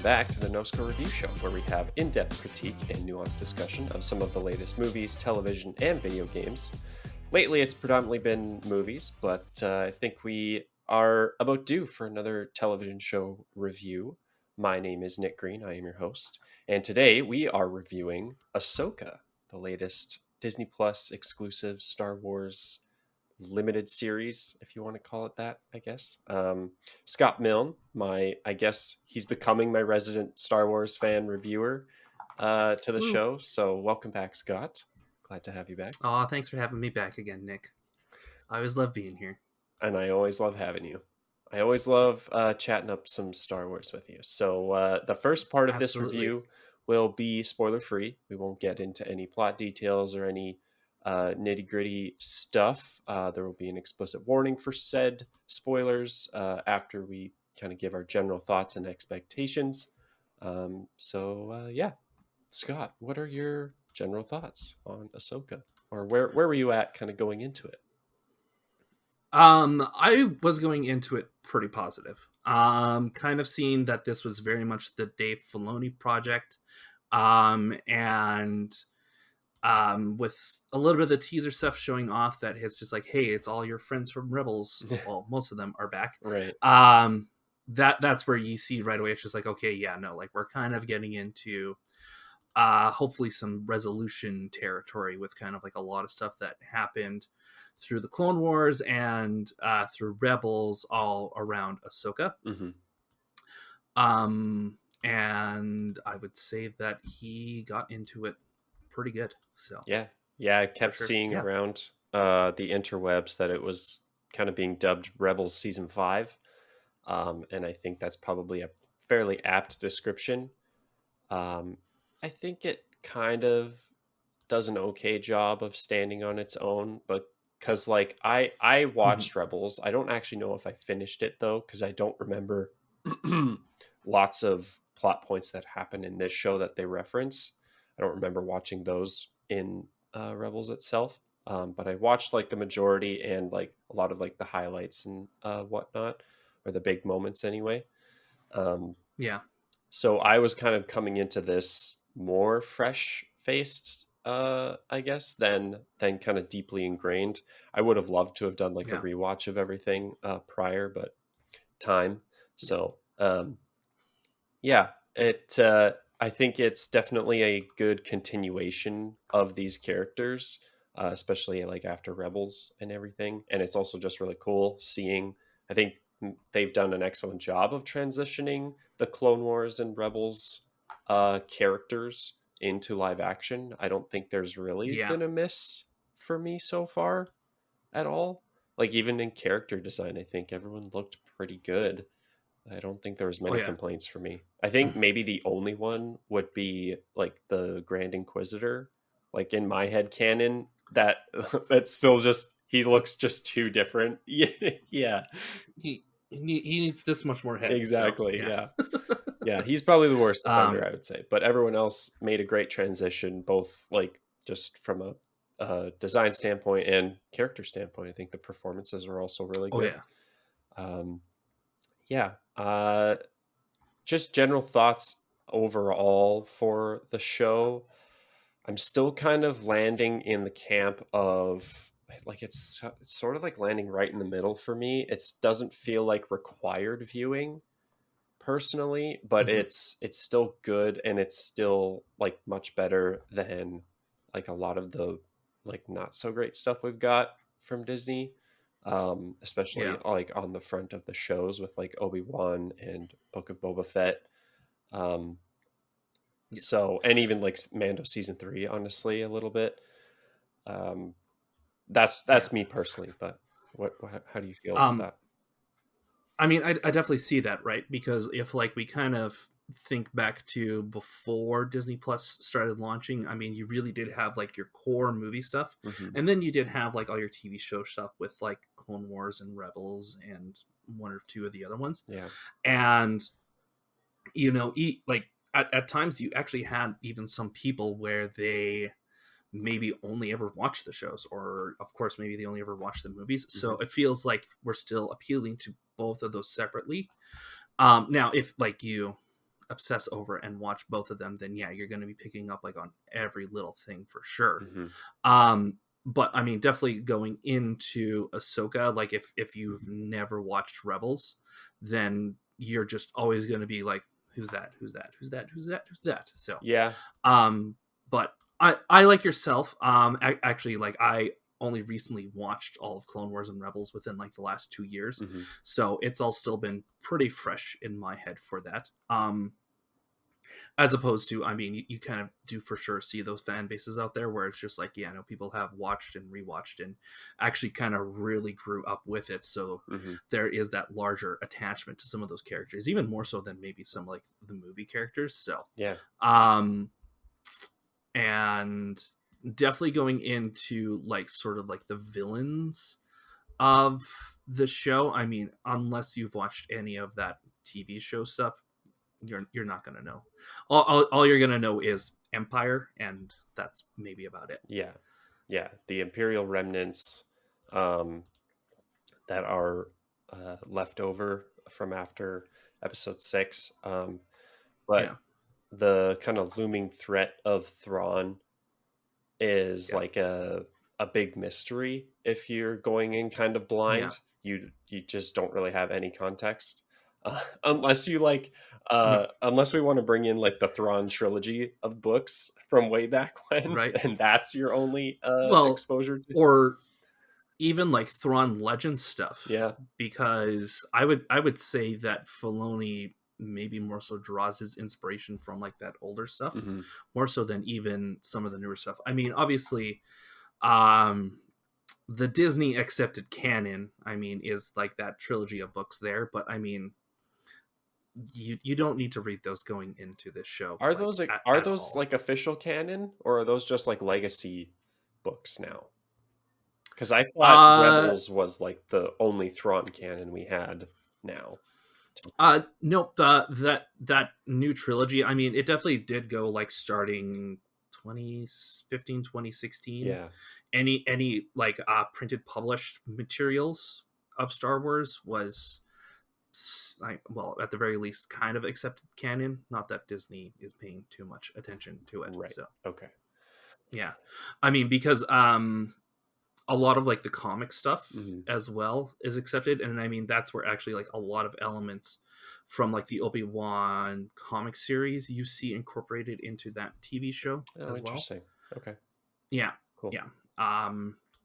Welcome back to the NoScore Review Show, where we have in-depth critique and nuanced discussion of some of the latest movies, television, and video games. Lately, it's predominantly been movies, but I think we are about due for another television show review. My name is Nick Green, I am your host, and today we are reviewing Ahsoka, the latest Disney Plus exclusive Star Wars limited series, if you want to call it that, I guess. Scott Milne, I guess he's becoming my resident Star Wars fan reviewer to the show. So welcome back, Scott. Glad to have you back. Oh, thanks for having me back again, Nick. I always love being here. And I always love having you. I always love chatting up some Star Wars with you. So the first part of this review will be spoiler free. We won't get into any plot details or any nitty gritty stuff. There will be an explicit warning for said spoilers after we kind of give our general thoughts and expectations. Yeah, Scott, what are your general thoughts on Ahsoka, or where were you at kind of going into it? I was going into it pretty positive. Kind of seeing that this was very much the Dave Filoni project, and with a little bit of the teaser stuff showing off that it's just like, hey, it's all your friends from Rebels. Well, most of them are back. Right. That's where you see right away. It's just like, okay, yeah, no, like we're kind of getting into hopefully some resolution territory with kind of like a lot of stuff that happened through the Clone Wars and through Rebels all around Ahsoka. Mm-hmm. And I would say that he got into it pretty good. So yeah, I kept seeing around the interwebs that it was kind of being dubbed Rebels Season 5. And I think that's probably a fairly apt description. I think it kind of does an okay job of standing on its own, but because like I watched Rebels, I don't actually know if I finished it though, because I don't remember lots of plot points that happen in this show that they reference. I don't remember watching those in Rebels itself, but I watched like the majority and like a lot of like the highlights and whatnot, or the big moments anyway. So I was kind of coming into this more fresh faced, I guess, than kind of deeply ingrained. I would have loved to have done like a rewatch of everything prior, but time. So I think it's definitely a good continuation of these characters, especially like after Rebels and everything. And it's also just really cool seeing, I think they've done an excellent job of transitioning the Clone Wars and Rebels characters into live action. I don't think there's really been a miss for me so far at all. Like even in character design, I think everyone looked pretty good. I don't think there was many complaints for me. I think maybe the only one would be like the Grand Inquisitor. Like in my head canon, that's still just, he looks just too different. Yeah. He needs this much more head. Exactly. So, yeah. He's probably the worst offender, I would say. But everyone else made a great transition, both like just from a design standpoint and character standpoint. I think the performances were also really good. Just general thoughts overall for the show. I'm still kind of landing in the camp of like it's sort of like landing right in the middle for me. It doesn't feel like required viewing personally, but it's still good, and it's still like much better than like a lot of the like not so great stuff we've got from Disney. Especially like on the front of the shows with like Obi-Wan and Book of Boba Fett. So, and even like Mando season 3, honestly, a little bit. That's me personally, but how do you feel about that? I mean, I definitely see that, right? Because if like we kind of think back to before Disney Plus started launching, I mean, you really did have like your core movie stuff, and then you did have like all your TV show stuff with like Clone Wars and Rebels and one or two of the other ones. And you know, like at times you actually had even some people where they maybe only ever watch the shows, or of course maybe they only ever watch the movies. So it feels like we're still appealing to both of those separately. Now if like you obsess over and watch both of them, then yeah, you're going to be picking up like on every little thing for sure. Hmm. But I mean, definitely going into Ahsoka, like if you've never watched Rebels, then you're just always going to be like, who's that? Who's that? Who's that? Who's that? Who's that? So, Yeah. um, but I like yourself. Actually, like I only recently watched all of Clone Wars and Rebels within like the last 2 years, Hmm. so it's all still been pretty fresh in my head for that. As opposed to, I mean, you kind of do for sure see those fan bases out there where it's just like, yeah, no, people have watched and rewatched and actually kind of really grew up with it, so Hmm. there is that larger attachment to some of those characters, even more so than maybe some like the movie characters. So Yeah. um and definitely going into like sort of like the villains of the show, I mean, unless you've watched any of that TV show stuff, you're not gonna know. All you're gonna know is Empire, and that's maybe about it. Yeah. Yeah. The Imperial remnants, um, that are left over from after episode 6. But Yeah, the kind of looming threat of Thrawn is yeah, like a big mystery if you're going in kind of yeah. blind. You just don't really have any context. Unless you like No, unless we want to bring in like the Thrawn trilogy of books from way back when, right. and that's your only Well, exposure to. or even like Thrawn Legend stuff, Yeah. because I would say that Filoni maybe more so draws his inspiration from like that older stuff, Hmm. more so than even some of the newer stuff. I mean, obviously, um, the Disney accepted canon, I mean, is like that trilogy of books there, but I mean, you don't need to read those going into this show Are like those like are at those all. like official canon, or are those just like legacy books now? Because I thought Uh Rebels was like the only Thrawn canon we had now. no, that new trilogy, I mean, it definitely did go like starting 2015, 2016. Yeah. Any like printed published materials of Star Wars was like, well, at the very least kind of accepted canon, not that Disney is paying too much attention to it. Right. So Okay. yeah, I mean, because a lot of like the comic stuff Hmm. as well is accepted, and I mean that's where actually like a lot of elements from like the Obi-Wan comic series you see incorporated into that TV show Oh, as well. interesting. Okay. Yeah, Cool. yeah.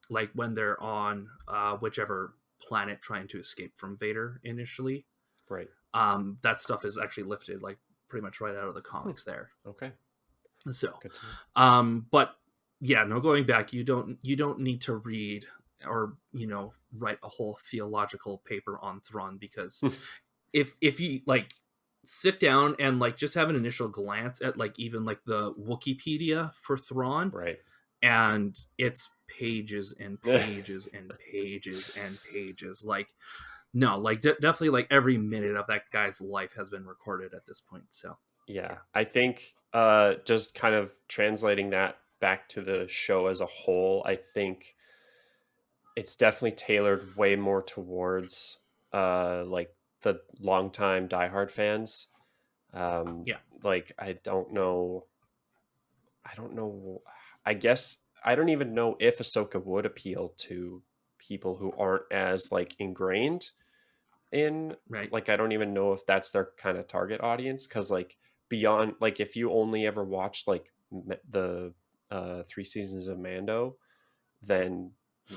Like when they're on whichever planet trying to escape from Vader initially, Right. that stuff is actually lifted like pretty much right out of the Hmm. comics there. Okay. So Good to know. but yeah, no, going back, you don't need to read or write a whole theological paper on Thrawn, because if you like sit down and like just have an initial glance at like even like the Wikipedia for Thrawn, Right. and it's pages and pages and pages and pages, like no, like definitely like every minute of that guy's life has been recorded at this point. So Yeah. yeah, I think just kind of translating that back to the show as a whole, I think it's definitely tailored way more towards like the longtime diehard fans. Um yeah, like I don't know. I guess I don't even know if Ahsoka would appeal to people who aren't as like ingrained in, right, like, I don't even know if that's their kind of target audience, because like beyond, like, if you only ever watched like the 3 seasons of Mando, then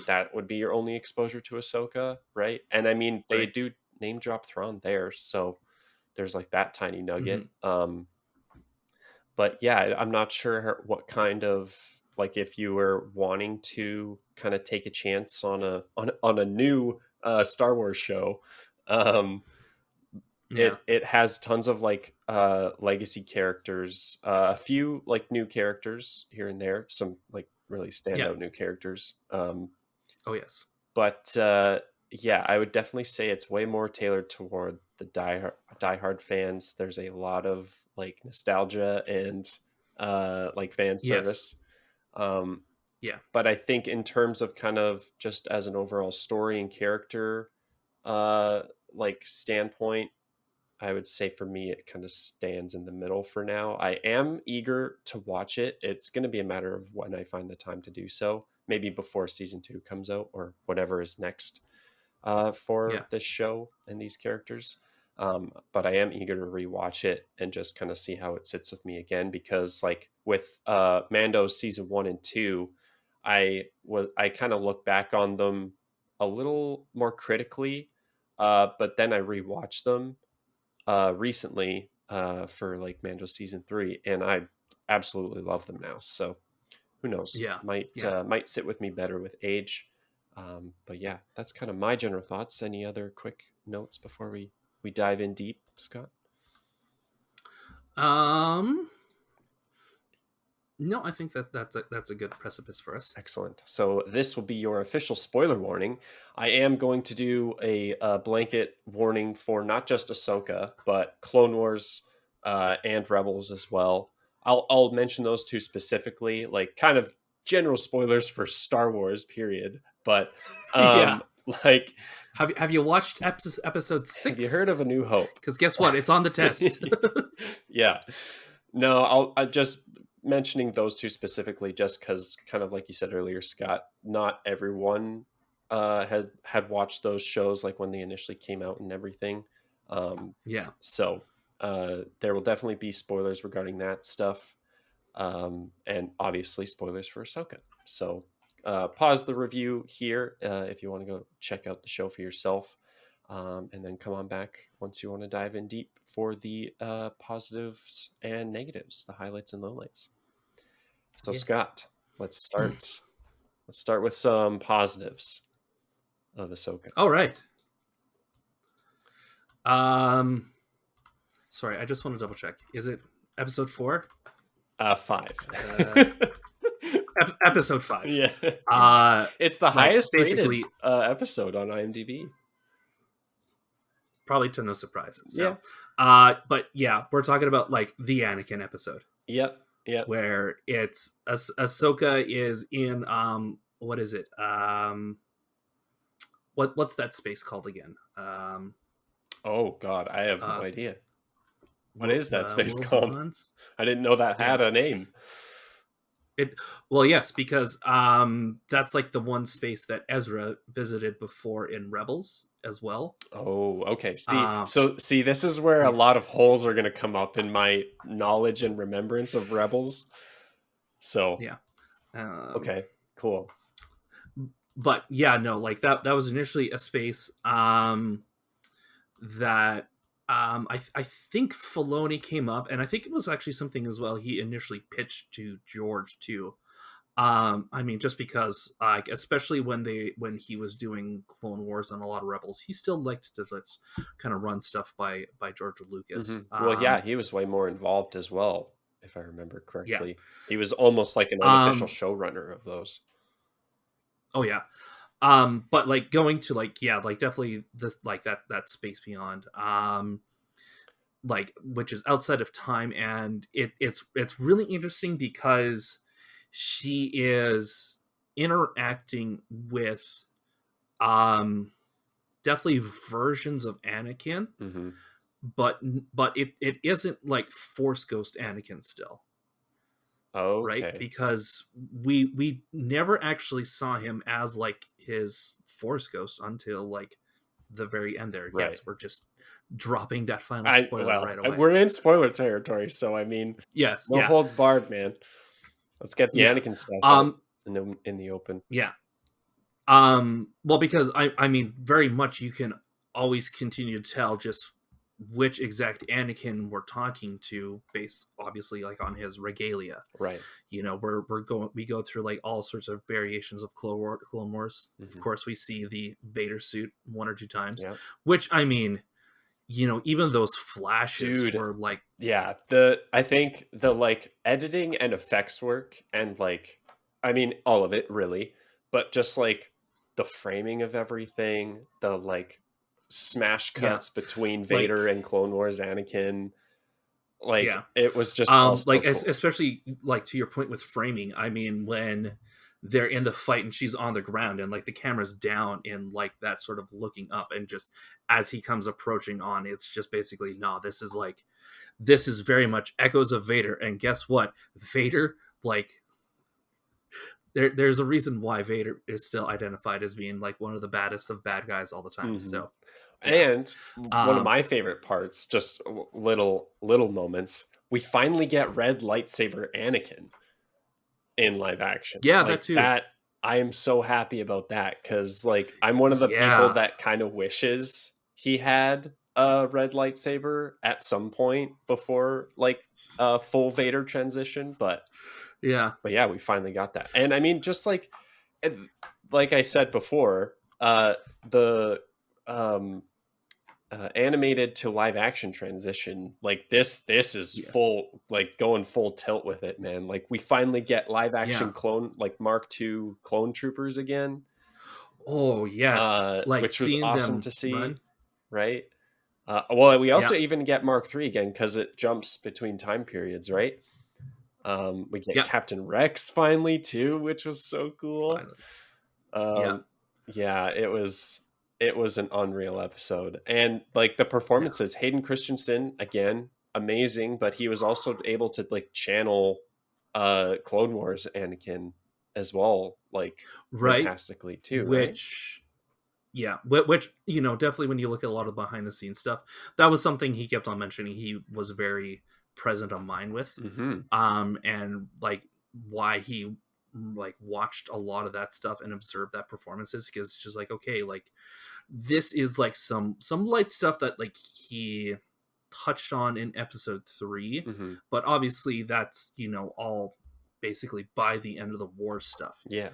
that would be your only exposure to Ahsoka, right? And I mean, they right. do name drop Thrawn there, so there's like that tiny nugget. Hmm. But yeah, I'm not sure what kind of, like, if you were wanting to kind of take a chance on a new Star Wars show. um Yeah, it has tons of like legacy characters, a few like new characters here and there, some like really yeah. standout new characters. Oh yes. But yeah, I would definitely say it's way more tailored toward the diehard fans. There's a lot of like nostalgia and like fan Yes. service. Um, Yeah. but I think in terms of kind of just as an overall story and character like standpoint, I would say for me, it kind of stands in the middle for now. I am eager to watch it. It's going to be a matter of when I find the time to do so. Maybe before season 2 comes out or whatever is next for Yeah. this show and these characters. But I am eager to rewatch it and just kind of see how it sits with me again, because like with Mando's season 1 and 2, I kind of look back on them a little more critically, but then I rewatched them recently for like Mando season 3, and I absolutely love them now. So who knows? Yeah. Might Yeah. might sit with me better with age. But yeah, that's kind of my general thoughts. Any other quick notes before we dive in deep, Scott? No, I think that's a good precipice for us. Excellent. So this will be your official spoiler warning. I am going to do a blanket warning for not just Ahsoka, but Clone Wars and Rebels as well. I'll mention those two specifically, like kind of general spoilers for Star Wars, period. But Yeah. like, Have you watched episode have you 6? heard of A New Hope? Because guess what? It's on the test. Yeah. No, I'll just mentioning those two specifically, just because, kind of like you said earlier, Scott, not everyone had watched those shows like when they initially came out and everything. Yeah. So there will definitely be spoilers regarding that stuff, and obviously spoilers for Ahsoka. So pause the review here if you want to go check out the show for yourself. And then come on back once you want to dive in deep for the positives and negatives, the highlights and lowlights. So Yeah. Scott, let's start. Let's start with some positives of Ahsoka. All right. Sorry, I just want to double check. Is it episode 4? 5. Episode 5. Yeah. It's the like, highest basically rated episode on IMDb. Probably to no surprise. So, Yeah. But yeah, we're talking about like the Anakin episode. Yep. Where it's Ahsoka is in what is it? What's that space called again? Oh God, I have no idea. What is that space World called? Bonds? I didn't know that had a name. Well, yes, because that's like the one space that Ezra visited before in Rebels as well. Oh, okay. See, this is where a lot of holes are going to come up in my knowledge and remembrance of Rebels. So, yeah. Okay, cool. But yeah, no, like that was initially a space that I think Filoni came up, and I think it was actually something as well he initially pitched to George too. I mean, just because, like, especially when he was doing Clone Wars and a lot of Rebels, he still liked to just kind of run stuff by George Lucas. Mm-hmm. Well, yeah, he was way more involved as well, if I remember correctly. Yeah. He was almost like an unofficial showrunner of those. Oh yeah. But like going to like, yeah, like definitely this, like that space beyond, like, which is outside of time. And it's really interesting because she is interacting with, definitely versions of Anakin, Mm-hmm. but it isn't like Force Ghost Anakin still. Okay. Right, because we never actually saw him as like his Force Ghost until like the very end there. Right. Yes, we're just dropping that final spoiler right away. We're in spoiler territory, so I mean, yes, no holds barred, man. Let's get the Anakin stuff out in the open. Yeah. Well, because I mean, very much you can always continue to tell just which exact Anakin we're talking to based obviously like on his regalia. Right. You know, we go through like all sorts of variations of Clone Wars. Mm-hmm. Of course, we see the Vader suit 1 or 2 times, which, I mean, you know, even those flashes were like, yeah, I think the like editing and effects work and like, I mean, all of it really, but just like the framing of everything, the like smash cuts between Vader and Clone Wars Anakin, like it was just like cool. Especially like to your point with framing. I mean, when they're in the fight and she's on the ground and like the camera's down and like that sort of looking up, and just as he comes approaching on, it's just basically, no, this is very much echoes of Vader. And guess what? Vader, like, there's a reason why Vader is still identified as being like one of the baddest of bad guys all the time. Hmm. So yeah. And one of um my favorite parts, just little moments, we finally get red lightsaber Anakin in live action. yeah, that Like too. that, I am so happy about that because like I'm one of the people Yeah, that kind of wishes he had a red lightsaber at some point before like a full Vader transition, yeah, but yeah, we finally got that. And I mean, just like I said before, the um animated to live action transition, like this is yes, full, like going full tilt with it, man. Like we finally get live yeah. action clone, like Mark II clone troopers again, Oh yes, like which was seeing awesome them to see, run. right? Well, we Yeah, also even get Mark III again because it jumps between time periods, right? We get yeah, Captain Rex finally too, which was so cool. finally. Yeah, Um, yeah, it was an unreal episode, and like the yeah, performances, Hayden Christensen again, amazing, but he was also able to like channel Clone Wars Anakin as well, like right. fantastically too, right? Which, yeah, which, you know, definitely when you look at a lot of behind the scenes stuff, that was something he kept on mentioning. He was very present on mind with, Mm-hmm. and like why he like watched a lot of that stuff and observed that performances, because it's just like, okay, like this is like some light stuff that like he touched on in episode 3, Mm-hmm. but obviously that's, you know, all basically by the end of the war stuff. Yeah.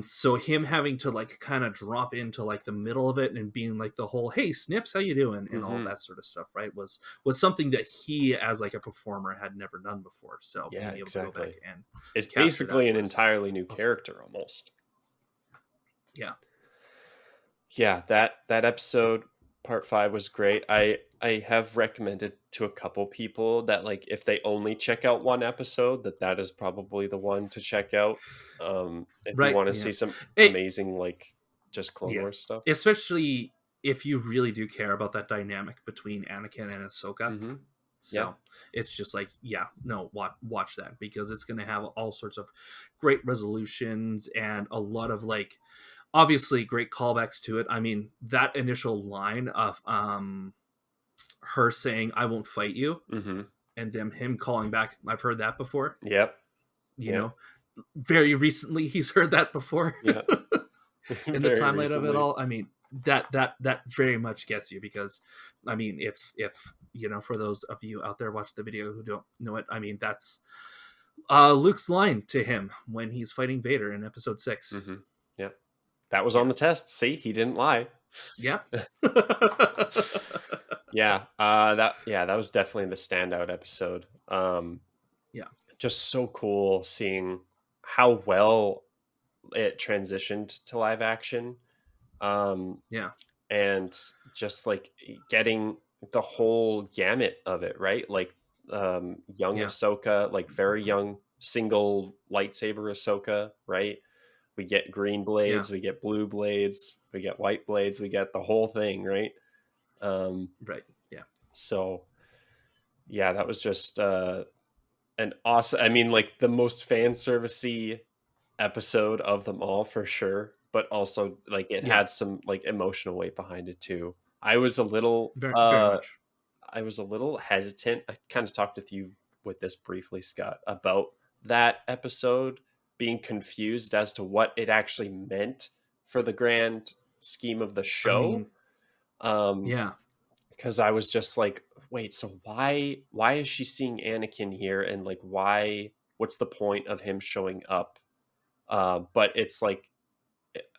So him having to like kind of drop into like the middle of it and being like the whole, hey Snips, how you doing, and all Mm-hmm. that sort of stuff, right, was something that he as like a performer had never done before. So Yeah, being able to go back exactly. and It's capture that basically an was entirely new awesome. character almost. Yeah, Yeah, that episode part 5 was great. I have recommended to a couple people that like if they only check out one episode, that is probably the one to check out. If you right, want to yeah. see some It, amazing like just Clone yeah, Wars stuff. especially if you really do care about that dynamic between Anakin and Ahsoka. Mm-hmm. Yeah. So it's just like, yeah, no, watch that, because it's going to have all sorts of great resolutions and a lot of like obviously great callbacks to it. I mean, that initial line of her saying "I won't fight you" Mm-hmm. and then him calling back, "I've heard that before." Yep. You Yep. know, very recently he's heard that before. Yep. In the Very timeline of it recently. all, I mean, that very much gets you, because I mean, if you know, for those of you out there watching the video who don't know it, I mean, that's Luke's line to him when he's fighting Vader in episode 6. Mm-hmm. Yep. That was on Yeah, the test. See, he didn't lie. yeah. Yeah, that was definitely the standout episode. Yeah, Just so cool seeing how well it transitioned to live action, um, yeah, and just like getting the whole gamut of it, right? Like young yeah, Ahsoka, like very young single lightsaber Ahsoka, right? We get green yeah, blades, we get blue blades, we get white blades, we get the whole thing, right? Um, right, yeah, so yeah, that was just an awesome. I mean, like the most fan servicey episode of them all for sure, but also like it yeah, had some like emotional weight behind it too. I was a little very much. I was a little hesitant. I kind of talked with you with this briefly, Scott, about that episode, being confused as to what it actually meant for the grand scheme of the I show. mean, Um yeah, because I was just like, wait, so why is she seeing Anakin here, and like what's the point of him showing up? But it's like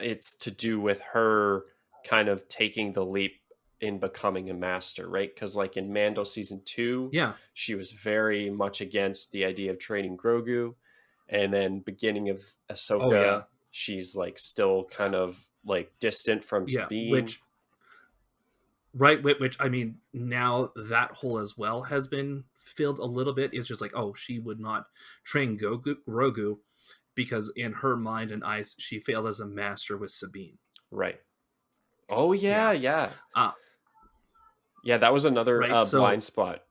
it's to do with her kind of taking the leap in becoming a master, right? Because like in Mando season 2, yeah, she was very much against the idea of training Grogu, and then beginning of oh yeah, Ahsoka, she's like still kind of like distant from yeah. Sabine. Which, right, which I mean, now that hole as well has been filled a little bit. It's just like, oh, she would not train Grogu because in her mind and eyes, she failed as a master with Sabine. Right. Oh yeah, Yeah. yeah. Uh, Yeah, that was another right. blind So, spot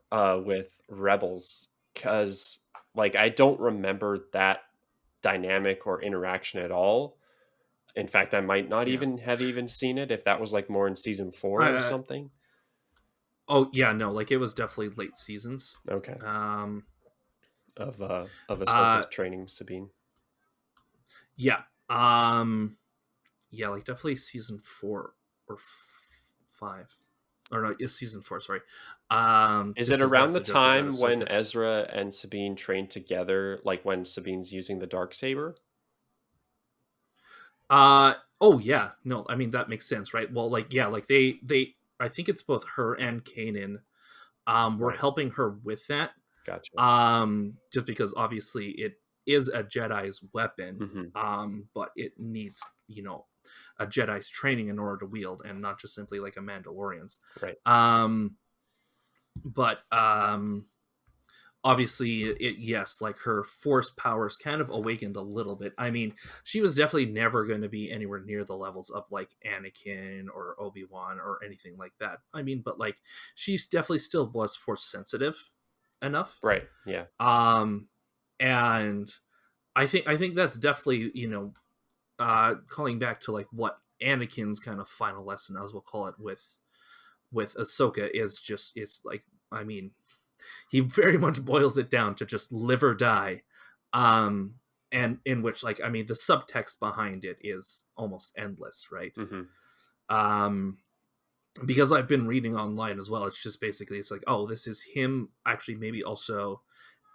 with Rebels, because like I don't remember that dynamic or interaction at all. In fact, I might not yeah. even have even seen it if that was like more in season 4 or Uh, something. oh yeah, no, like it was definitely late seasons. Okay. Um, Of uh, Ahsoka training Sabine. yeah. Yeah, like definitely season 4 or 5. Or no, it's season 4, sorry. Is Just it because around that's the the joke is that time when Ahsoka. Ezra and Sabine trained together, like when Sabine's using the dark saber? Oh yeah, no, I mean that makes sense, right? Well, like yeah, like they I think it's both her and Kanan were Right. helping her with that. Gotcha. Just because obviously it is a Jedi's weapon, Hmm. but it needs, a Jedi's training in order to wield, and not just simply like a Mandalorian's. Right. Um, but obviously yes, like her force powers kind of awakened a little bit. I mean, she was definitely never going to be anywhere near the levels of like Anakin or Obi-Wan or anything like that. I mean, but like she's definitely still was force sensitive enough. Right. Yeah. um and I think that's definitely, calling back to like what Anakin's kind of final lesson, as we'll call it, with Ahsoka, is just, it's like, I mean, he very much boils it down to just live or die. um and in which, like, I mean, the subtext behind it is almost endless, right? Hmm. um because I've been reading online as well, it's just basically, it's like, oh, this is him actually maybe also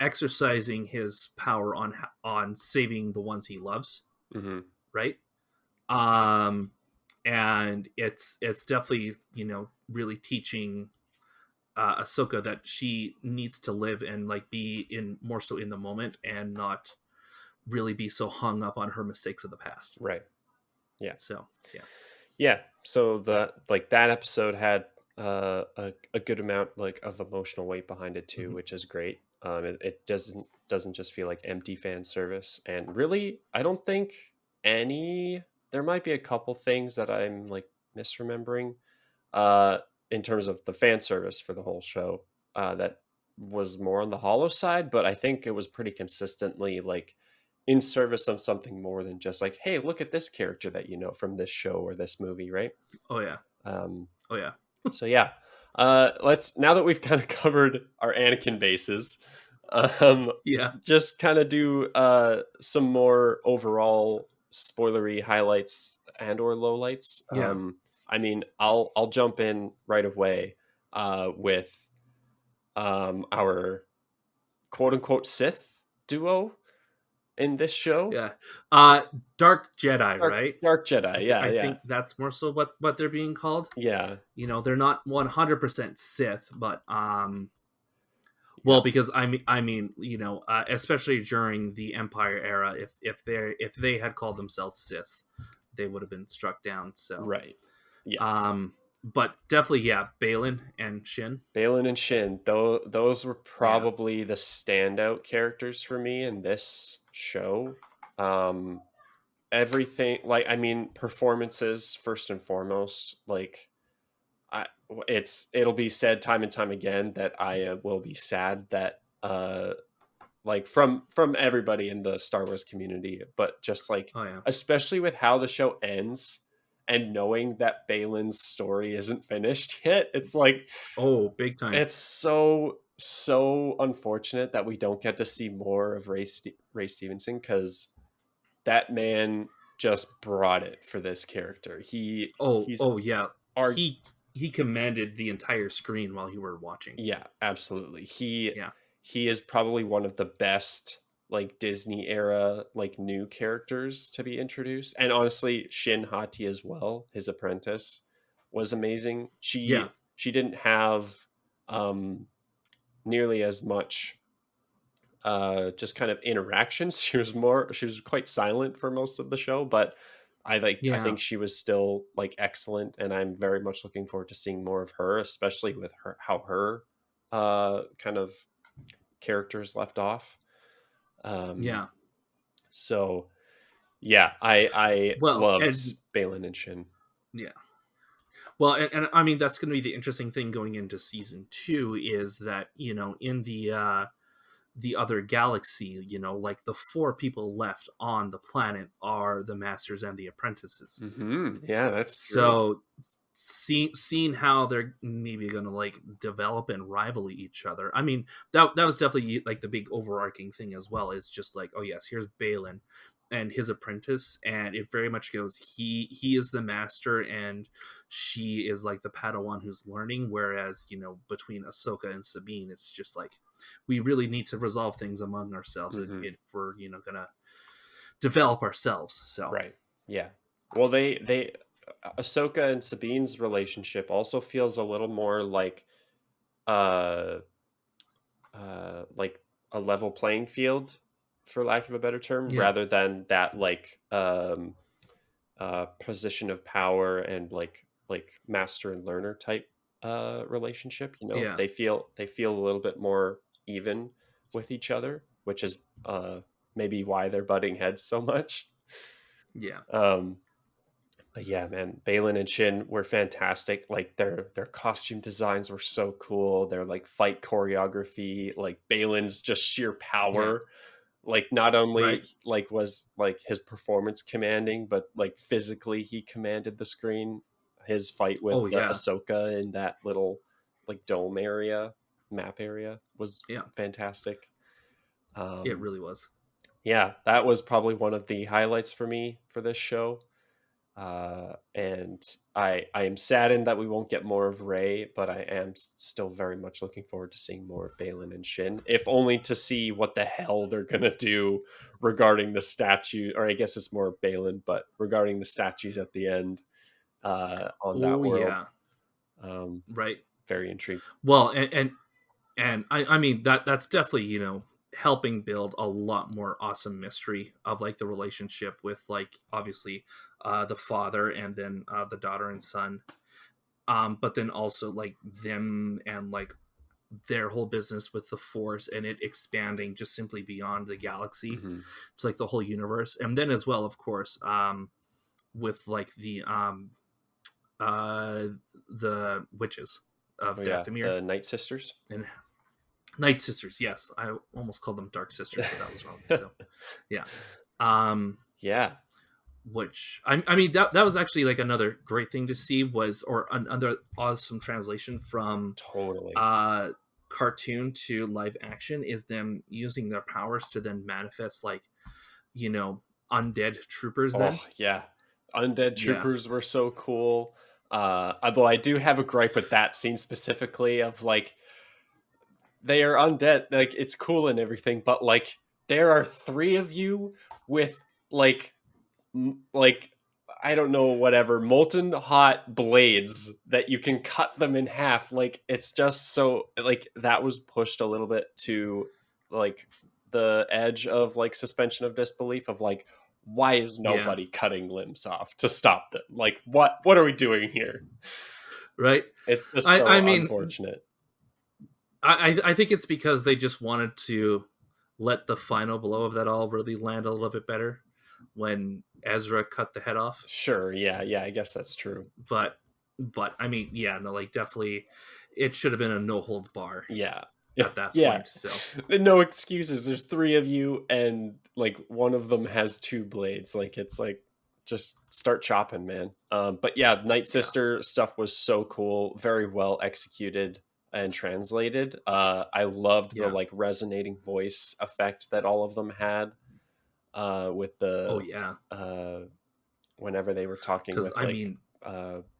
exercising his power on saving the ones he loves, Hmm. right? um and it's definitely, really teaching Ahsoka that she needs to live and like be in more so in the moment, and not really be so hung up on her mistakes of the past. Right. Yeah. So yeah. Yeah. So the like that episode had a good amount like of emotional weight behind it too, Mhm. which is great. It doesn't just feel like empty fan service. And really, I don't think any. There might be a couple things that I'm like misremembering, uh, in terms of the fan service for the whole show. That was more on the hollow side, but I think it was pretty consistently like in service of something more than just like, hey, look at this character that you know from this show or this movie, right? Oh yeah. Um, Oh yeah. so yeah, let's now that we've kind of covered our Anakin bases, um, Yeah. just kind of do some more overall spoilery highlights and or lowlights. Yeah. I mean, I'll jump in right away with our quote unquote Sith duo in this show. Yeah. Dark Jedi, right? Dark Jedi, yeah, I yeah, think that's more so what they're being called. yeah, They're not 100% Sith, but yeah, well, because I mean, especially during the Empire era, if they had called themselves Sith, they would have been struck down. So, right, yeah. but definitely, yeah, Baylan and Shin. Baylan and Shin, though, those were Yeah. probably the standout characters for me in this show. Um, everything, like, I mean, performances first and foremost. Like, I, it'll be said time and time again that I will be sad that like from everybody in the Star Wars community, but just like Oh yeah. especially with how the show ends and knowing that Baylan's story isn't finished yet, it's like Oh, big time. it's so unfortunate that we don't get to see more of Ray Stevenson, because that man just brought it for this character. He's Oh yeah. our He commanded the entire screen while you were watching. Yeah, absolutely. Yeah. He is probably one of the best like Disney era like new characters to be introduced. And honestly, Shin Hati as well, his apprentice, was amazing. Yeah. She didn't have um nearly as much just kind of interactions. She was quite silent for most of the show, but I Yeah. think she was still like excellent, and I'm very much looking forward to seeing more of her, especially with her how her kind of characters left off. Um Yeah. So yeah, I Well, loved and Baylan and Shin. yeah. Well, and I mean that's going to be the interesting thing going into season 2 is that, in the other galaxy, like the 4 people left on the planet are the masters and the apprentices. Yeah, that's true. So seeing how they're maybe going to like develop and rival each other. I mean, that was definitely like the big overarching thing as well. Is just like, oh yes, here's Baylan and his apprentice, and it very much goes he is the master and she is like the Padawan who's learning. Whereas between Ahsoka and Sabine, it's just like we really need to resolve things among ourselves if we're gonna develop ourselves. So Right. Yeah. Well, they Ahsoka and Sabine's relationship also feels a little more uh like a level playing field, for lack of a better term, yeah, rather than that position of power and master and learner type relationship. yeah, They feel a little bit more even with each other, which is maybe why they're butting heads so much. yeah. um But yeah, man, Baylan and Shin were fantastic. Like their costume designs were so cool. Their like fight choreography, like Baylan's just sheer Yeah, power. Like not right. only like was like his performance commanding, but like physically he commanded the screen. His fight with Oh yeah, Ahsoka in that little like dome area, map area was yeah. fantastic. It Um, really was. yeah, that was probably one of the highlights for me for this show. And I am saddened that we won't get more of Ray, but I am still very much looking forward to seeing more of Baylan and Shin, if only to see what the hell they're gonna do regarding the statue, or I guess it's more Baylan, but regarding the statues at the end on that Oh world. yeah, Um, right. very intrigued. Well, and I mean that's definitely helping build a lot more awesome mystery of like the relationship with like obviously the father and then the daughter and son, but then also like them and like their whole business with the Force and it expanding just simply beyond the galaxy Hmm. to like the whole universe, and then as well of course with like uh the witches Oh of yeah, Dathomir the Night Sisters. and Night Sisters. Yes, I almost called them Dark Sisters, but that was wrong. So yeah, um, Yeah, I mean that was actually like another great thing to see was or another awesome translation from totally. uh cartoon to live action is them using their powers to then manifest like you know undead troopers. Oh Then yeah, undead yeah, troopers were so cool. Although I do have a gripe with that scene specifically of like they are undead. Like it's cool and everything, but like there are three of you with like like I don't know, whatever, molten hot blades that you can cut them in half. Like it's just so like that was pushed a little bit to like the edge of like suspension of disbelief of like why is yeah, nobody cutting limbs off to stop them? Like what are we doing here? right. It's just I so mean unfortunate. I think it's because they just wanted to let the final blow of that all really land a little bit better when Ezra cut the head off. Sure, yeah, I guess that's true. But I mean, yeah, no, like definitely, it should have been a no holds bar Yeah. Yeah. at that Yeah. point. So No excuses. There's three of you and like one of them has two blades. Like it's like just start chopping, man. But yeah, Night yeah, Sister stuff was so cool, very well executed and translated. I loved the yeah, like resonating voice effect that all of them had with oh the yeah, uh whenever they were talking because with I like mean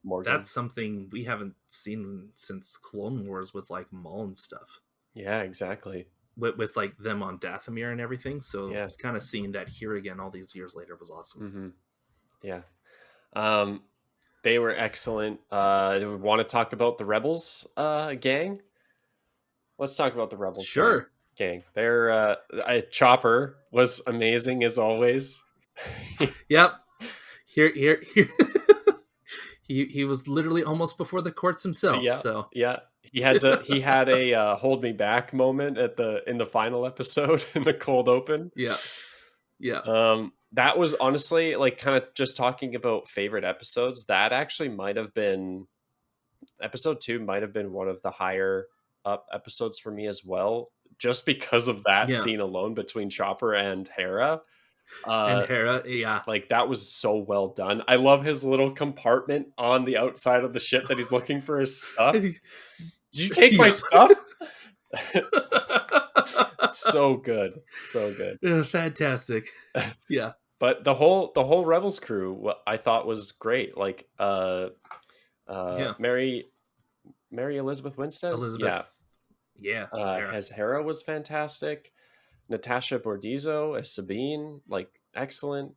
Morgan. that's something we haven't seen since Clone Wars with like Maul and stuff. Yeah, exactly. With like them on Dathomir and everything, so Yeah. it's kind of seeing that here again all these years later was awesome. Hmm. Yeah. Um, they were excellent. Do we want to talk about the Rebels gang? Let's talk about the Rebels gang. Sure. Their Chopper was amazing as always. Yep. Here. He was literally almost before the courts himself. Yeah, So yeah. He had a hold me back moment at the in the final episode in the cold open. yeah, Yeah. That was honestly like kind of just talking about favorite episodes. That actually might have been episode 2 might have been one of the higher up episodes for me as well, just because of that Yeah. scene alone between Chopper and Hera. And Uh, Hera, yeah. like that was so well done. I love his little compartment on the outside of the ship that he's looking for his stuff. Did you take my Yeah. stuff? So good, so good. Yeah, fantastic. Yeah. But the whole Rebels crew, I thought was great. Like Yeah. Mary Elizabeth Winstead's, yeah. Elizabeth. Yeah, as Hera. As Hera was fantastic. Natasha Bordizzo as Sabine, like excellent.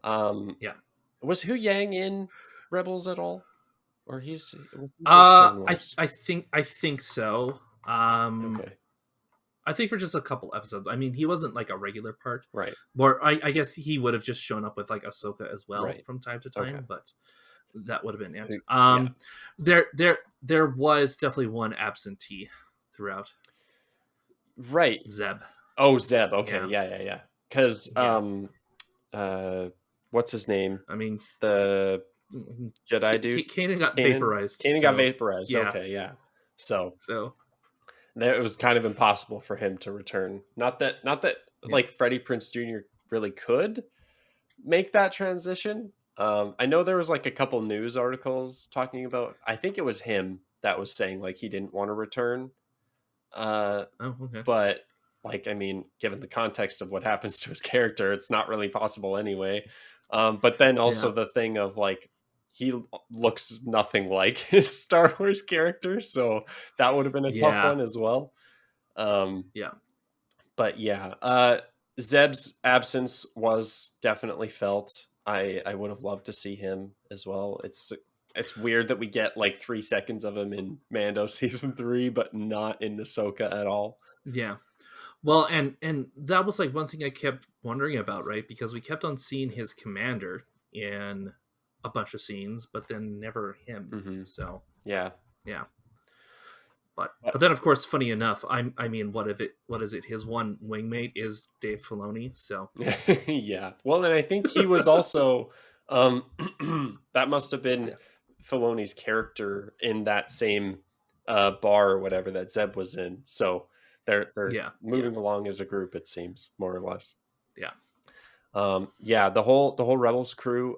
Um, Yeah. was Hu Yang in Rebels at all, or was he just Clone Wars? I think so. Okay, I think for just a couple episodes. I mean, he wasn't like a regular part, right, or I guess he would have just shown up with like Ahsoka as well right. from time to Okay, time, but that would have been it. yeah, There was definitely one absentee throughout. right. Zeb. Oh, Zeb. Okay, Yeah. yeah. Because Yeah. uh, what's his name? I mean, The Jedi dude, Kanan got Kanan. vaporized. Kanan got So vaporized. yeah. Okay, yeah. So So it was kind of impossible for him to return. Not that yeah. like Freddie Prinze Jr. really could make that transition. I know there was like a couple news articles talking about. I think it was him that was saying like he didn't want to return. Uh, Oh, okay. but like I mean, given the context of what happens to his character, it's not really possible anyway. But then also Yeah. the thing of like he looks nothing like his Star Wars character, so that would have been a tough Yeah. one as well. Um, Yeah. but yeah, Zeb's absence was definitely felt. I would have loved to see him as well. It's weird that we get like 3 seconds of him in Mando season 3, but not in Ahsoka at all. Yeah. Well, and that was like one thing I kept wondering about, right? Because we kept on seeing his commander in a bunch of scenes, but then never him. Hmm. So Yeah, yeah. But but then of course, funny enough, I mean, what is it? His one wingmate is Dave Filoni. So yeah. Well, and I think he was also um, that must have been yeah. Filoni's character in that same bar or whatever that Zeb was in. So they're Yeah. Yeah. moving along as a group, it seems, more or less. Yeah. Yeah, the whole Rebels crew.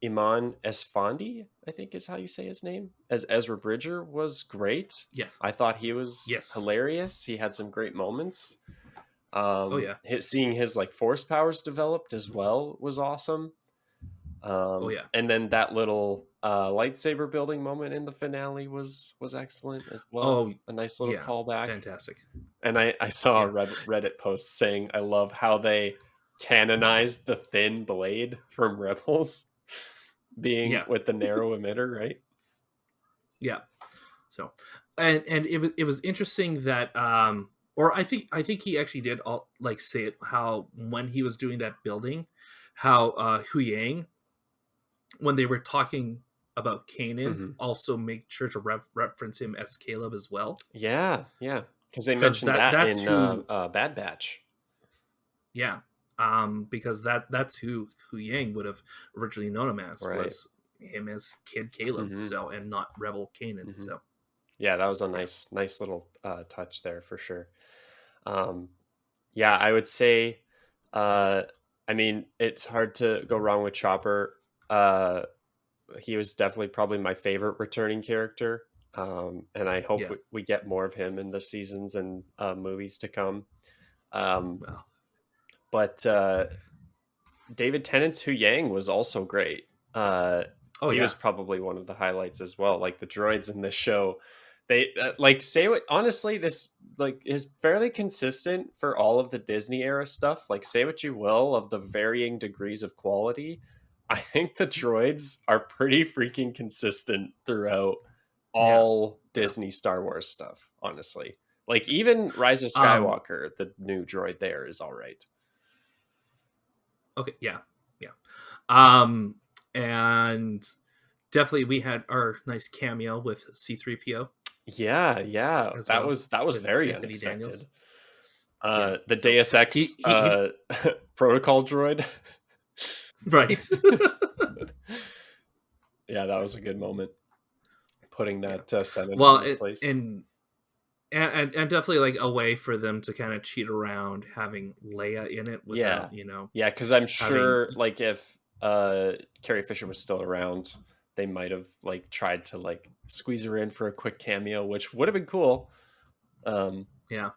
Iman Esfandi, I think is how you say his name, as Ezra Bridger was great. Yes. I thought he was Yes. hilarious. He had some great moments. Oh yeah. Seeing his like force powers developed as well was awesome. Oh yeah. And then that little lightsaber building moment in the finale was excellent as well. Oh A nice little yeah. callback. Fantastic. And I saw a Yeah. Reddit post saying I love how they canonized the thin blade from Rebels being Yeah. with the narrow emitter, right? Yeah. So, and it was interesting that or I think he actually did all like say it how when he was doing that building, how Hu Yang, when they were talking about Kanan, Mm-hmm. also make sure to reference him as Caleb as well, Yeah, yeah. Because they because mentioned that that's in who Bad Batch. yeah, because that's who Yang would have originally known him as, Right. was him as Kid Caleb, Mm-hmm. so, and not Rebel Kanan. Mm-hmm. So Yeah, that was a yeah. nice little touch there for sure. Um, yeah, I would say, uh, I mean, it's hard to go wrong with Chopper. He was definitely probably my favorite returning character. And I hope Yeah. we get more of him in the seasons and movies to come. Um, Well. but David Tennant's Hu Yang was also great. Oh He yeah. was probably one of the highlights as well. Like the droids in this show, they like say what honestly this like is fairly consistent for all of the Disney era stuff. Like say what you will of the varying degrees of quality. I think the droids are pretty freaking consistent throughout Yeah. all Yeah. Disney Star Wars stuff. Honestly, like even Rise of Um. Skywalker, the new droid there is all right. Okay. Yeah. Yeah. Um. And definitely we had our nice cameo with C3PO Yeah, as that well was with very Anthony unexpected. Daniels. Yeah. The So Deus he Ex he, he protocol droid. right. Yeah, that was a good moment. Putting Yeah. that Senate in Well, his place. and definitely like a way for them to kind of cheat around having Leia in it Yeah, without, yeah, because I'm having. sure, like, if Carrie Fisher was still around, they might have like tried to like squeeze her in for a quick cameo, which would have been cool. Um, Yeah.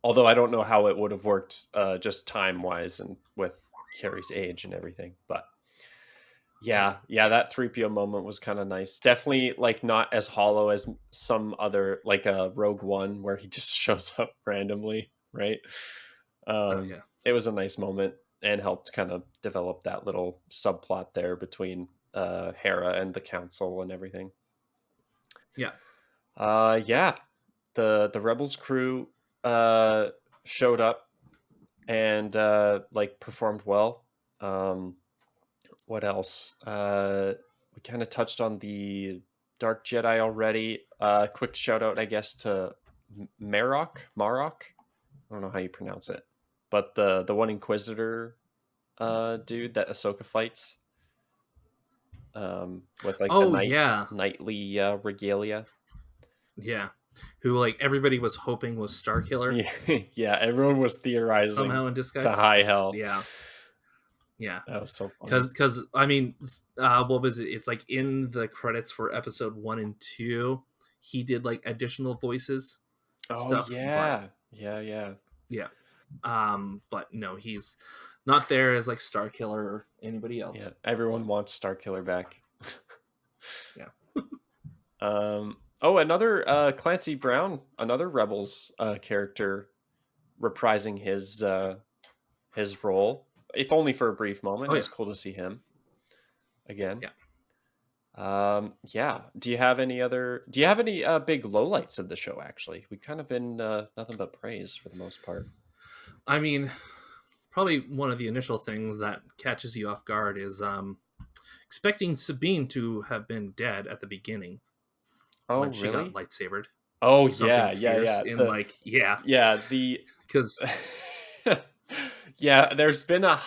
although I don't know how it would have worked, just time wise and with Carrie's age and everything. But Right. yeah, that 3PO moment was kind of nice. Definitely like not as hollow as some other, like a Rogue One where he just shows up randomly, right? Oh yeah. It was a nice moment and helped kind of develop that little subplot there between Hera and the council and everything. Yeah. Yeah, the Rebels crew uh showed up and like performed well. Um, what else? We kind of touched on the Dark Jedi already. Quick shout out, I guess, to Marok. I don't know how you pronounce it, but the one Inquisitor dude that Ahsoka fights, with like the Oh yeah. knightly regalia. Yeah. Who like everybody was hoping was Starkiller Yeah, yeah. Everyone was theorizing somehow in to disguise. high hell. Yeah. Yeah. That was so funny. Because I mean, what was it? It's like in the credits for episode 1 and 2, he did like additional voices Oh stuff, but yeah, yeah, yeah, yeah. But no, he's not there as like Starkiller or anybody yeah. else. Everyone wants Starkiller back. Yeah. Oh, another Clancy Brown, another Rebels character reprising his role, if only for a brief moment. Oh It yeah. was cool to see him again. Yeah. Yeah. Do you have any big lowlights of the show? Actually, we've kind of been nothing but praise for the most part. I mean, probably one of the initial things that catches you off guard is expecting Sabine to have been dead at the beginning Oh, when she got really? lightsabered. Oh, Something yeah, yeah, fierce yeah. in like, yeah, Yeah, the because yeah, there's been a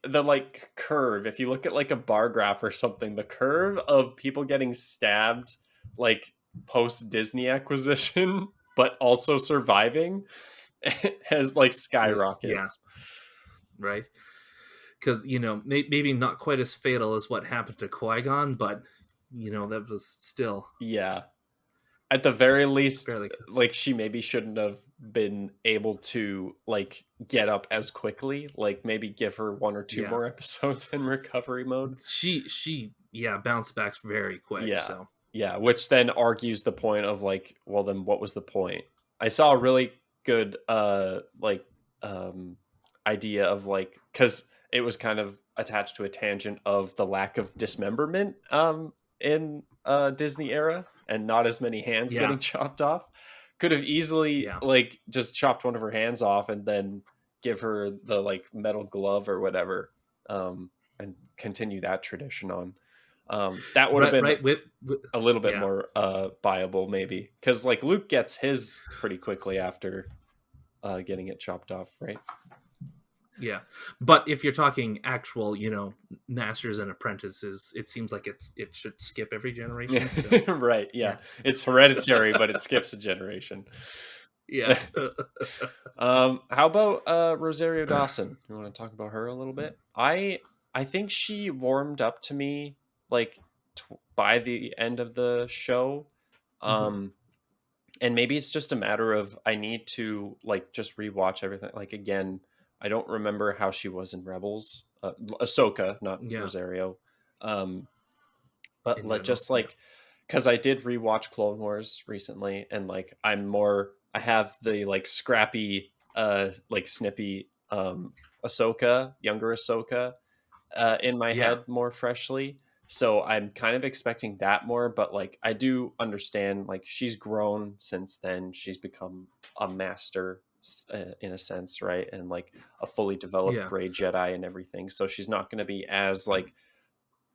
the like curve. If you look at like a bar graph or something, the curve of people getting stabbed like post Disney acquisition, but also surviving has like is, yeah, skyrockets. right. Because maybe not quite as fatal as what happened to Qui-Gon, but that was still Yeah. At the very least, fairly close. like she maybe shouldn't have been able to like get up as quickly. Like maybe give her one or two Yeah, more episodes in recovery mode. she yeah bounced back very quick. Yeah. So Yeah. Which then argues the point of like, well, then what was the point? I saw a really good like um idea of like, because it was kind of attached to a tangent of the lack of dismemberment in Disney era and not as many hands yeah, getting chopped off. Could have easily yeah, like just chopped one of her hands off and then give her the like metal glove or whatever, and continue that tradition on. That would have right, been right. With a little bit yeah, more viable maybe, because like Luke gets his pretty quickly after getting it chopped off, right? yeah. But if you're talking actual, masters and apprentices, it seems like it should skip every generation. So Right, yeah, yeah, it's hereditary but it skips a generation. yeah. How about Rosario Dawson? You want to talk about her a little bit? I think she warmed up to me like by the end of the show. Mhm. um and maybe it's just a matter of I need to like just rewatch everything like again. I don't remember how she was in Rebels, Ahsoka, not Yeah, Rosario. um but in like general, just yeah, like, because I did rewatch Clone Wars recently and like I have the like scrappy like snippy Ahsoka, younger Ahsoka, in my yeah. head more freshly. So I'm kind of expecting that more, but like I do understand like she's grown since then. She's become a master, in a sense, right? And like a fully developed Yeah. gray Jedi and everything. So she's not going to be as like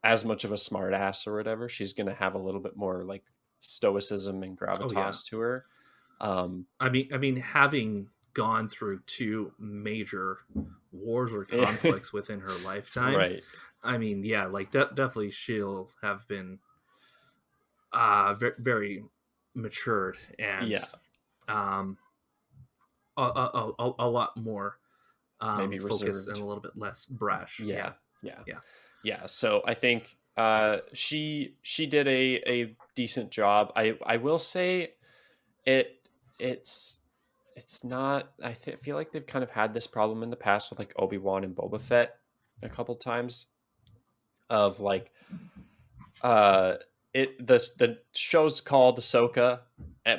as much of a smart ass or whatever. She's going to have a little bit more like stoicism and Oh yeah. gravitas to her. Um, I mean, having gone through 2 major wars or conflicts within her lifetime. Right. I mean, yeah, like definitely she'll have been very, very matured and Yeah. um, a lot more Maybe focused and reserved. a little bit less brash. Yeah, Yeah. Yeah. yeah, Yeah. So I think she did a decent job. I will say it it's it's not. Feel like they've kind of had this problem in the past with like Obi-Wan and Boba Fett a couple times of like uh the show's called Ahsoka,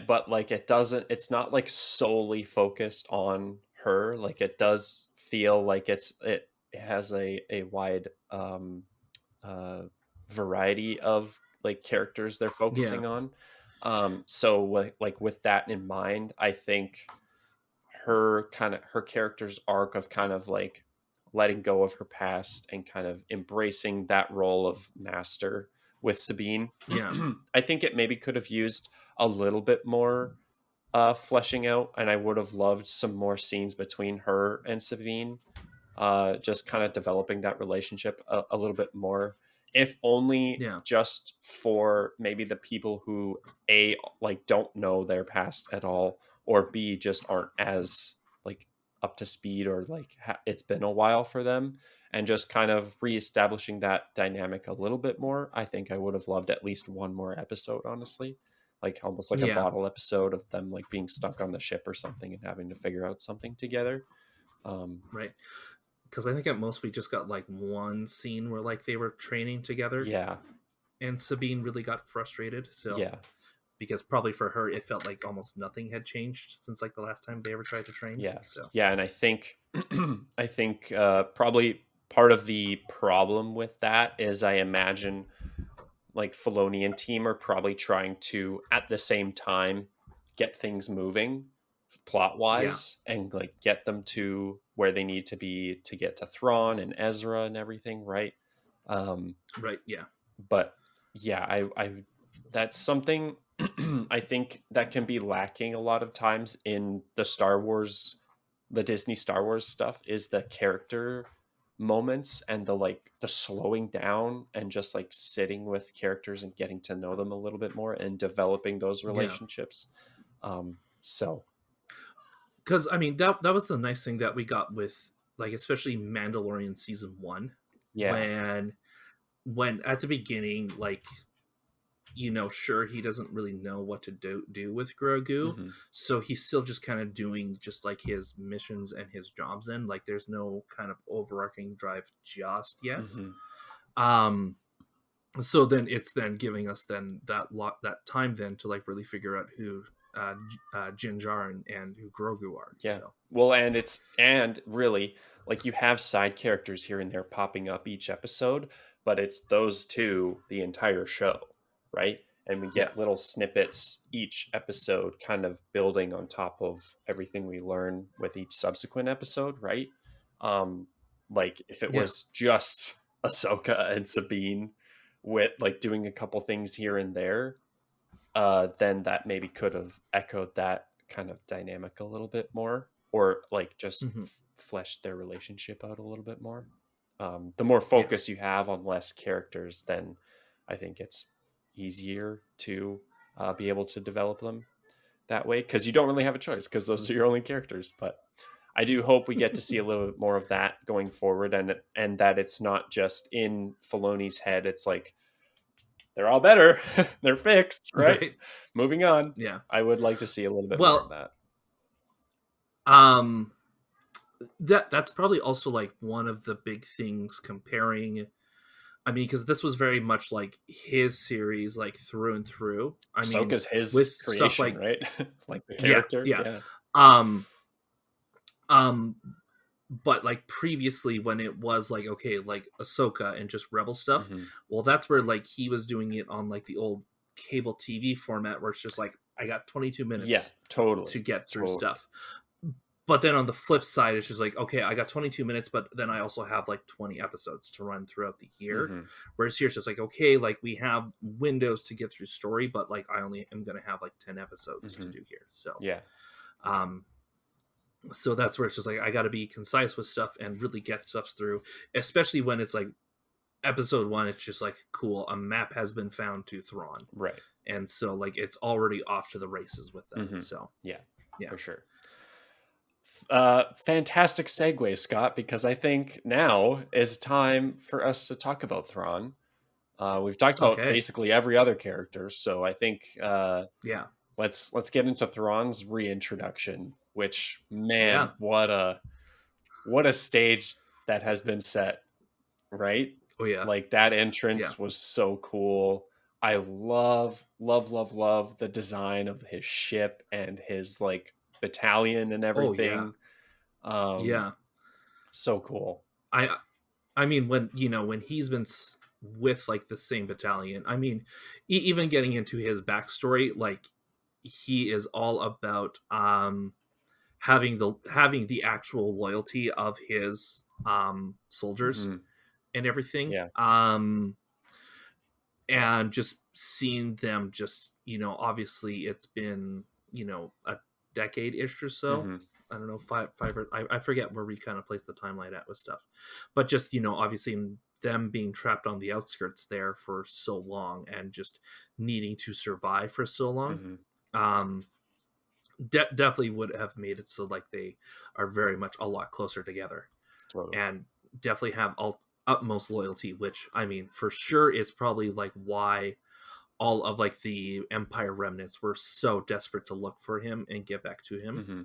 but like it's not like solely focused on her. Like it does feel like it has a wide uh variety of like characters they're yeah, focusing on. So like with that in mind, I think her character's arc of kind of like letting go of her past and kind of embracing that role of master with Sabine. yeah, I think it maybe could have used a little bit more fleshing out, and I would have loved some more scenes between her and Sabine, just kind of developing that relationship a little bit more, if only yeah, just for maybe the people who a like don't know their past at all, or b just aren't as like up to speed, or like it's been a while for them, and just kind of reestablishing that dynamic a little bit more. I think I would have loved at least one more episode, honestly, like almost like a yeah. bottle episode of them like being stuck on the ship or something and having to figure out something together. Right. Because I think at most we just got like one scene where like they were training together, Yeah. and Sabine really got frustrated. So Yeah. because probably for her it felt like almost nothing had changed since like the last time they ever tried to train. Yeah. So Yeah. And I think, I think probably part of the problem with that is I imagine like Filoni and team are probably trying to, at the same time, get things moving plot yeah, wise and like get them to where they need to be to get to Thrawn and Ezra and everything. Right. Um, right, yeah, but yeah, that's something I think that can be lacking a lot of times in the Disney Star Wars stuff, is the character moments and the like the slowing down and just like sitting with characters and getting to know them a little bit more and developing those yeah. relationships. So Because I mean that was the nice thing that we got with like especially Mandalorian season 1, yeah. when at the beginning, like, sure, he doesn't really know what to do with Grogu, Hmm. so he's still just kind of doing just like his missions and his jobs. Then like there's no kind of overarching drive just yet. Hmm. Um, so then it's then giving us then that time then to like really figure out who Din Djarin and who Grogu are. Yeah. So Well, and really, like, you have side characters here and there popping up each episode, but it's those two the entire show, right? And we yeah, get little snippets each episode kind of building on top of everything we learn with each subsequent episode, right? Um like if it yeah, was just Ahsoka and Sabine with like doing a couple things here and there, then that maybe could have echoed that kind of dynamic a little bit more, or like just hmm, fleshed their relationship out a little bit more. The more yeah, focus you have on less characters, then I think it's easier to be able to develop them that way, because you don't really have a choice because those are your only characters. But I do hope we get to see a little bit more of that going forward, and that it's not just in Filoni's head. It's like they're all better. They're fixed, right? right, Moving on. yeah. I would like to see a little bit more of Well, that. um, that's probably also like one of the big things comparing. I mean, because this was very much like his series, like through and through. I mean, Ahsoka's his with stuff creation, like right? Like the yeah, character. yeah, Yeah. um, um, but like previously when it was like okay, like Ahsoka and just Rebel stuff. Hmm. Well, that's where like he was doing it on like the old cable TV format, where it's just like I got 22 Yeah, minutes to totally. get through Totally. stuff. But then on the flip side, it's just like, okay, I got 22 minutes, but then I also have like 20 episodes to run throughout the year. Hmm. Whereas here, it's just like, okay, like we have windows to get through story, but like I only am going to have like 10 episodes to Hmm. do here. So, Yeah. um, So that's where it's just like I got to be concise with stuff and really get stuff through, especially when it's like episode 1. It's just like, cool, a map has been found to Thrawn, Right. and so like it's already off to the races with that. Mm-hmm. So Yeah, yeah. for sure. Fantastic segue, Scott, because I think now is time for us to talk about Thrawn. We've talked about Okay. basically every other character, so I think Yeah. let's get into Thrawn's reintroduction. Which, man, Yeah. what a stage that has been set, right? Oh yeah. Like that Yeah. entrance was so cool. I love the design of his ship and his like battalion and Oh yeah. everything. Um, Yeah. so cool. I I mean, when when he's been with like the same battalion, I mean, even getting into his backstory, like he is all about having the actual loyalty of his soldiers Hmm. and everything, Yeah. and just seeing them just obviously it's been a decade ish or so. Hmm. I don't know, five or I forget where we kind of place the timeline at with stuff, but just obviously them being trapped on the outskirts there for so long and just needing to survive for so long. Hmm. um Definitely would have made it so like they are very much a lot closer together, Totally. and definitely have utmost loyalty, which I mean for sure is probably like why all of like the Empire remnants were so desperate to look for him and get back to him, Hmm.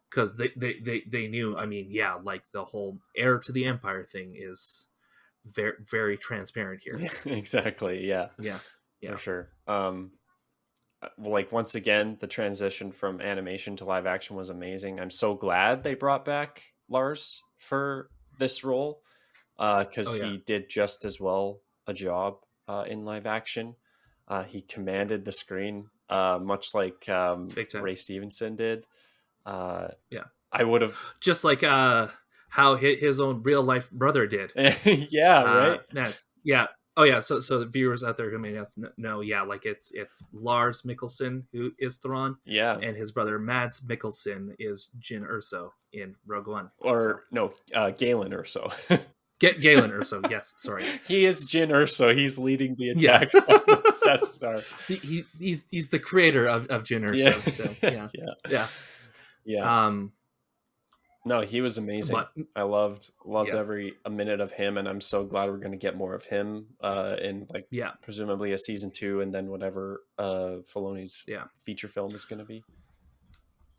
because they knew, I mean, yeah, like the whole heir to the Empire thing is very very transparent here. Yeah, exactly. Yeah, Yeah. for Yeah. sure. Like once again, the transition from animation to live action was amazing. I'm so glad they brought back Lars for this role Oh because yeah. he did just as well a job in live action. He Yeah. commanded the screen much like Big time. Ray Stevenson did. Uh, Yeah. I would have, Just like how his own real life brother did. yeah, right. Naz. Yeah. Oh yeah. So the viewers out there who may not know, yeah, like it's Lars Mikkelsen who is Thrawn, Yeah, and his brother Mads Mikkelsen is Jyn Erso in Rogue One. So or no, Galen Urso. get Galen Erso. Yes. Sorry. He is Jin Urso. He's leading the Yeah. attack on the Death Star. He's the creator of Jyn Yeah, Erso. So yeah. yeah, Yeah. yeah. Um. No, he was amazing. But I loved yeah. every a minute of him, and I'm so glad we're going to get more of him in like Yeah. presumably a season 2, and then whatever Filoni's Yeah. feature film is going to be.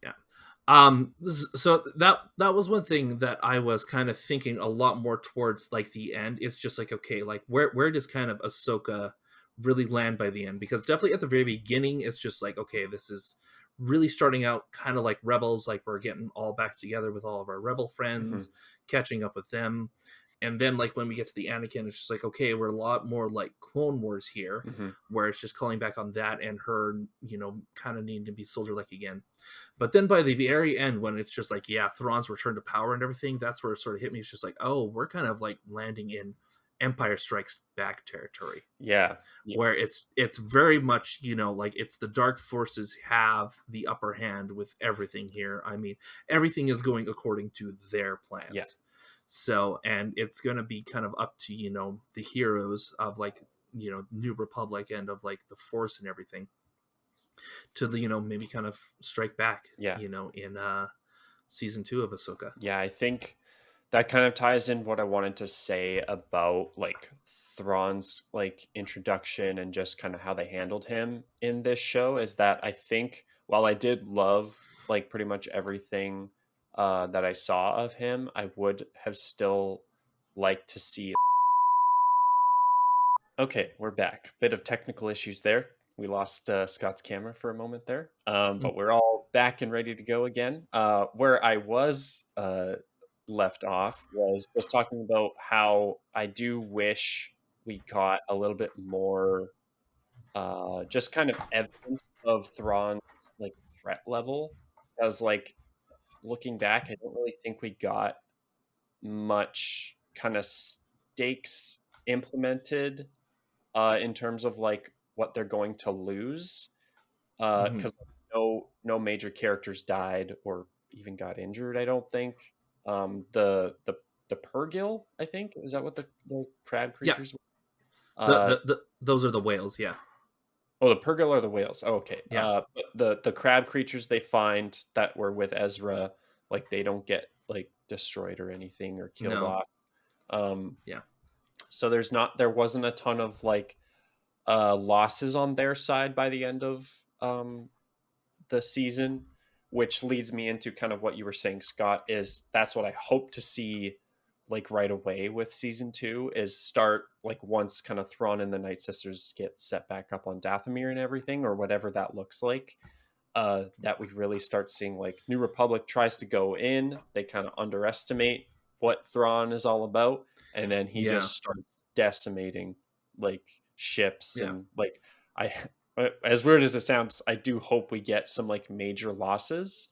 Yeah. So that was one thing that I was kind of thinking a lot more towards like the end. It's just like, okay, like where does kind of Ahsoka really land by the end? Because definitely at the very beginning, it's just like, okay, this is really starting out kind of like Rebels, like we're getting all back together with all of our Rebel Hmm. friends, catching up with them. And then like when we get to the Anakin, it's just like, okay, we're a lot more like Clone Wars here, Hmm. where it's just calling back on that and her, kind of needing to be soldier like again. But then by the very end, when it's just like, yeah, Thrawn's return to power and everything, that's where it sort of hit me. It's just like, oh, we're kind of like landing in Empire Strikes Back territory, Yeah, yeah, where it's very much, like it's the dark forces have the upper hand with everything here. I mean, everything is going according to their yeah, plans. So, and it's going to be kind of up to, the heroes of like, New Republic and of like the Force and everything to, maybe kind of strike back, yeah, in season 2 of Ahsoka. yeah. I think that kind of ties in what I wanted to say about like Thrawn's like introduction and just kind of how they handled him in this show is that I think while I did love like pretty much everything that I saw of him, I would have still liked to see. Okay, we're back. Bit of technical issues there. We lost Scott's camera for a moment there, Mm. but we're all back and ready to go again. Where I was left off was just talking about how I do wish we got a little bit more, just kind of evidence of Thrawn's like threat level. I was like looking back, I don't really think we got much kind of stakes implemented in terms of like what they're going to lose Hmm. because no major characters died or even got injured, I don't think. The Purrgil, I think, is that what the crab Yeah, creatures were? Uh, those are the whales. Yeah, oh, the Purrgil are the whales. Oh, okay. yeah, But the crab creatures they find that were with Ezra, like they don't get like destroyed or anything or killed no, off. Um, yeah, so there wasn't a ton of like losses on their side by the end of the season, which leads me into kind of what you were saying, Scott, is that's what I hope to see like right away with season 2 is start like once kind of Thrawn and the Night Sisters get set back up on Dathomir and everything or whatever that looks like. That we really start seeing like New Republic tries to go in, they kind of underestimate what Thrawn is all about, and then he yeah, just starts decimating like ships yeah, and like I as weird as it sounds, I do hope we get some like major losses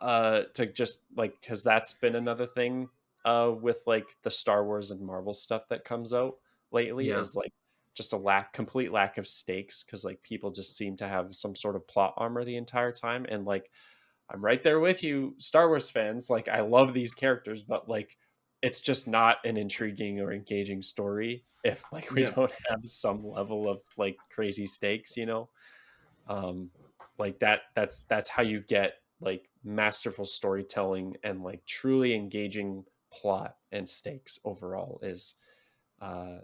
to just like because that's been another thing with like the Star Wars and Marvel stuff that comes out lately yeah, is like just a complete lack of stakes because like people just seem to have some sort of plot armor the entire time and like I'm right there with you Star Wars fans, like I love these characters but like it's just not an intriguing or engaging story if like we yeah, don't have some level of like crazy stakes, you know. um like that's how you get like masterful storytelling and like truly engaging plot and stakes overall is uh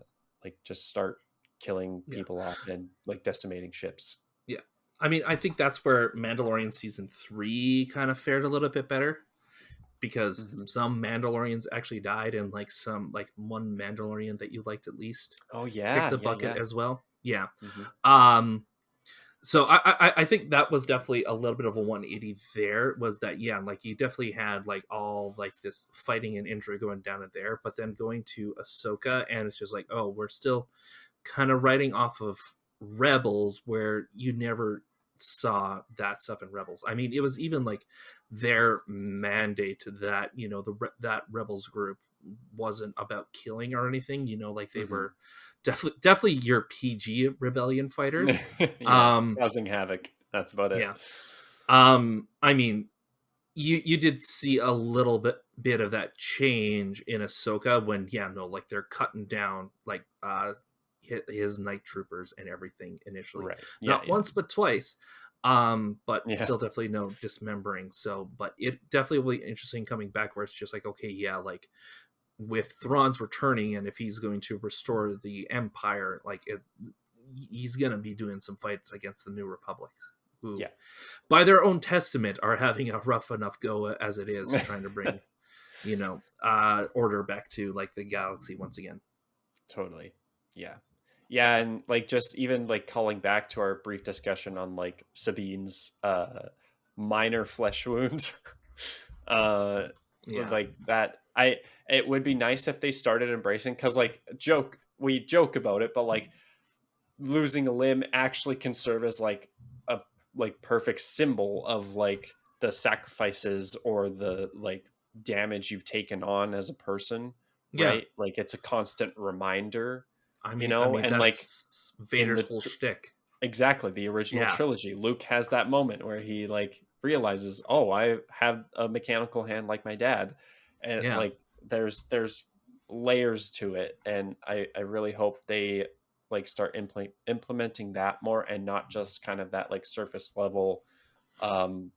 like just start killing yeah, people off and like decimating ships. yeah. I mean, I think that's where Mandalorian season 3 kind of fared a little bit better because Hmm. some Mandalorians actually died, and like some like one Mandalorian that you liked at least Oh kicked yeah, the yeah, bucket yeah. as well. Yeah. Hmm. Um, so I think that was definitely a little bit of a 180 there, was that, yeah, like you definitely had like all like this fighting and injury going down in there, but then going to Ahsoka and it's just like, oh, we're still kind of writing off of Rebels, where you never saw that stuff in Rebels. I mean, it was even like their mandate that, that Rebels group wasn't about killing or anything, like they Hmm. were definitely your PG rebellion fighters. Yeah, um causing havoc, that's about it. yeah. I mean, you did see a little bit of that change in Ahsoka when, yeah, no, like they're cutting down like his night troopers and everything initially, Right, yeah, not yeah, once but twice. But yeah. still definitely no dismembering. So, but it definitely will be interesting coming back where it's just like, okay, yeah, like with Thrawn's returning, and if he's going to restore the Empire, like he's gonna be doing some fights against the New Republic, who Yeah. by their own testament are having a rough enough go as it is, trying to bring order back to like the galaxy once again. Totally. Yeah. Yeah, and like just even like calling back to our brief discussion on like Sabine's minor flesh wound. uh Yeah, like that I it would be nice if they started embracing cuz like we joke about it but like losing a limb actually can serve as like a like perfect symbol of like the sacrifices or the like damage you've taken on as a person, yeah. right? Like it's a constant reminder, I and mean like that's in Vader's whole shtick. exactly the original Yeah, trilogy, Luke has that moment where he like realizes, oh, I have a mechanical hand like my dad, and yeah, like there's layers to it, and I really hope they like start implementing that more and not just kind of that like surface level um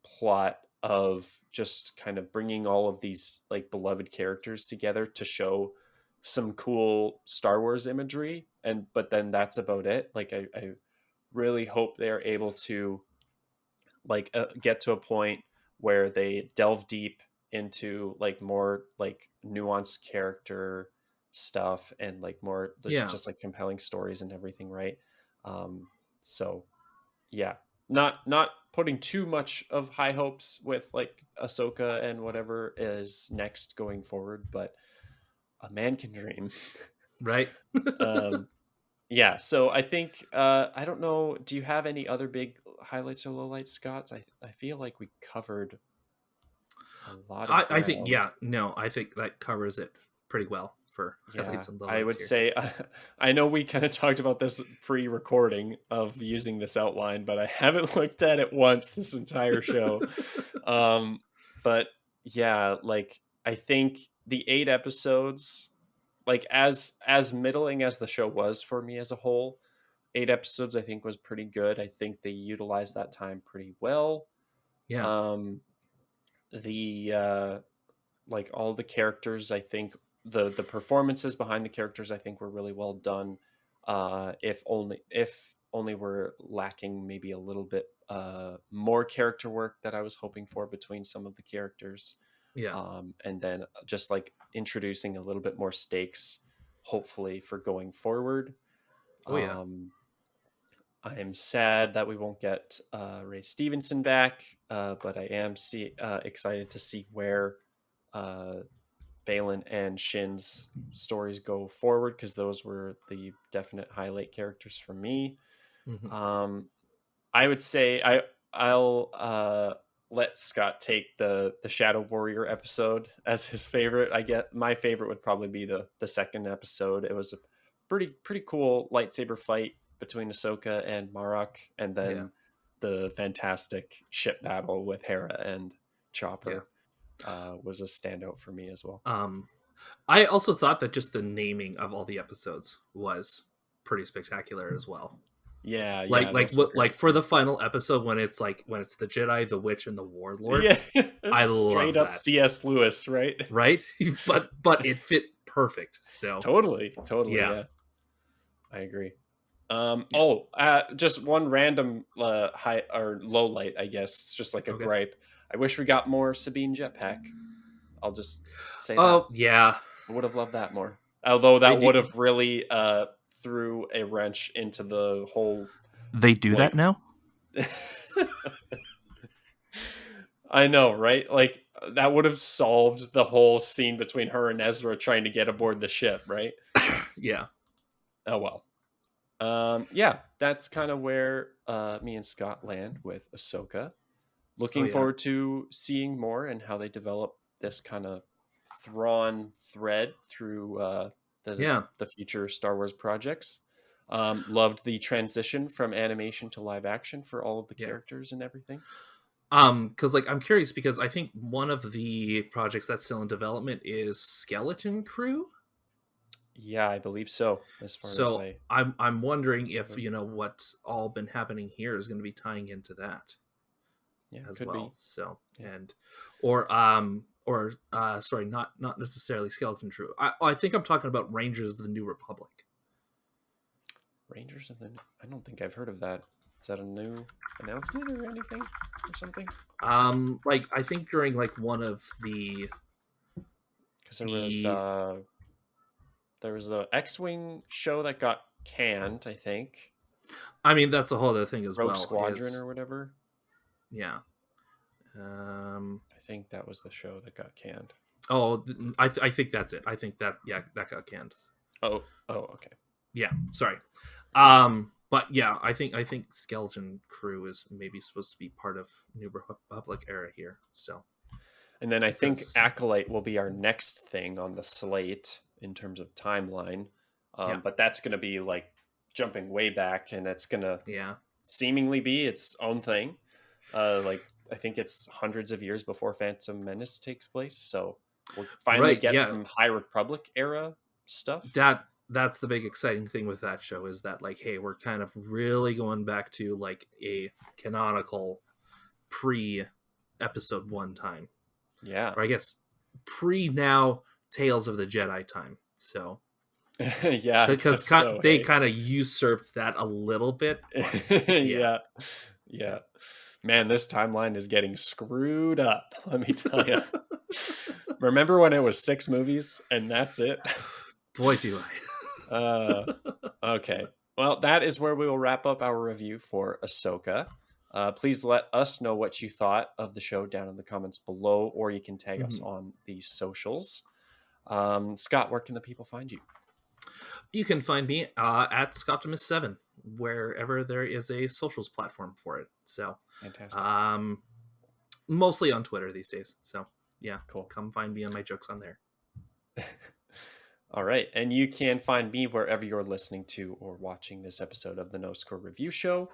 plot of just kind of bringing all of these like beloved characters together to show some cool Star Wars imagery, and but then that's about it. Like I really hope they're able to like get to a point where they delve deep into like more like nuanced character stuff and like more there's yeah, just like compelling stories and everything, right? um so yeah, not putting too much of high hopes with like Ahsoka and whatever is next going forward, but a man can dream. right. um yeah, so I think I don't know, do you have any other big highlights or lowlights, Scott? I feel like we covered a lot of I think, ground. yeah, no, I think that covers it pretty well for Yeah, highlights and I lowlights would here. say I know we kind of talked about this pre-recording of using this outline, but I haven't looked at it once this entire show. Um, But yeah, like I think the 8 episodes, like as middling as the show was for me as a whole, 8 episodes I think was pretty good. I think they utilized that time pretty well. Yeah. Um, the like all the characters, I think the performances behind the characters I think were really well done. If only we're lacking maybe a little bit more character work that I was hoping for between some of the characters. Yeah. And then just like introducing a little bit more stakes, hopefully for going forward. Oh yeah. um, I am sad that we won't get Ray Stevenson back, but I am excited to see where uh, Baylan and Shin's stories go forward, because those were the definite highlight characters for me. Hmm. Um, I would say I'll let Scott take the Shadow Warrior episode as his favorite. I get my favorite would probably be the second episode. It was a pretty cool lightsaber fight between Ahsoka and Marok, and Yeah. then the fantastic ship battle with Hera and Yeah. Chopper was a standout for me as well. Um, I also thought that just the naming of all the episodes was pretty spectacular as well. Yeah, Like yeah, like those were what like great. for the final episode when it's the Jedi, the Witch, and the Warlord. Yeah, I straight love up that. C.S. Lewis, right? Right? but it fit perfect. So Totally, yeah. yeah. I agree. Yeah. Just one random high or low light, I guess. It's just like a Okay. gripe. I wish we got more Sabine jetpack. I'll just say that. Oh yeah. I would have loved that more. Although They that do would have really threw a wrench into the whole they do that like now? I know, right? Like that would have solved the whole scene between her and Ezra trying to get aboard the ship, right? Yeah. Oh well. Yeah, that's kind of where me and Scott land with Ahsoka. Oh Looking yeah. forward to seeing more and how they develop this kind of Thrawn thread through Yeah. the future Star Wars projects. Loved the transition from animation to live action for all of the Yeah. characters and everything. Because I'm curious because I think one of the projects that's still in development is Skeleton Crew. Yeah, I believe so. As far as So I I'm wondering if covered. what's all been happening here is going to be tying into that Yeah, as could be. well. So Yeah. or sorry, not necessarily Skeleton Crew. I think I'm talking about Rangers of the New Republic. Rangers of the. I don't think I've heard of that. Is that a new announcement or anything or something? Like I think during like one of the Because the there was the X-wing show that got canned. I think I mean that's the whole other thing as Rogue well Squadron is or whatever. yeah. Um, I think that was the show that got canned. oh, I think that's it. I think that that got canned. Oh, okay. Yeah, sorry. But yeah, I think Skeleton Crew is maybe supposed to be part of New Republic era here. So And then I think because Acolyte will be our next thing on the slate in terms of timeline. yeah, But that's going to be like jumping way back, and it's going to yeah, seemingly be its own thing. Like I think it's hundreds of years before Phantom Menace takes place, so we'll finally right, get yeah. some High Republic era stuff. That's the big exciting thing with that show is that like, hey, we're kind of really going back to like a canonical pre episode 1 time, Yeah, or I guess pre now Tales of the Jedi time. So yeah, I guess because so. they Hey, kind of usurped that a little bit, but yeah, yeah, yeah. Man, this timeline is getting screwed up. Let me tell you. Remember when it was 6 movies and that's it? boy, do Uh, I. okay. Well, that is where we will wrap up our review for Ahsoka. Please let us know what you thought of the show down in the comments below, or you can tag us Mhm. on the socials. Scott, where can the people find you? You can find me at Scoptimus7 wherever there is a socials platform for it. So, Fantastic. um, mostly on Twitter these days. So, yeah, Cool. come find me and my jokes on there. All right. And you can find me wherever you're listening to or watching this episode of the NoScore Review Show.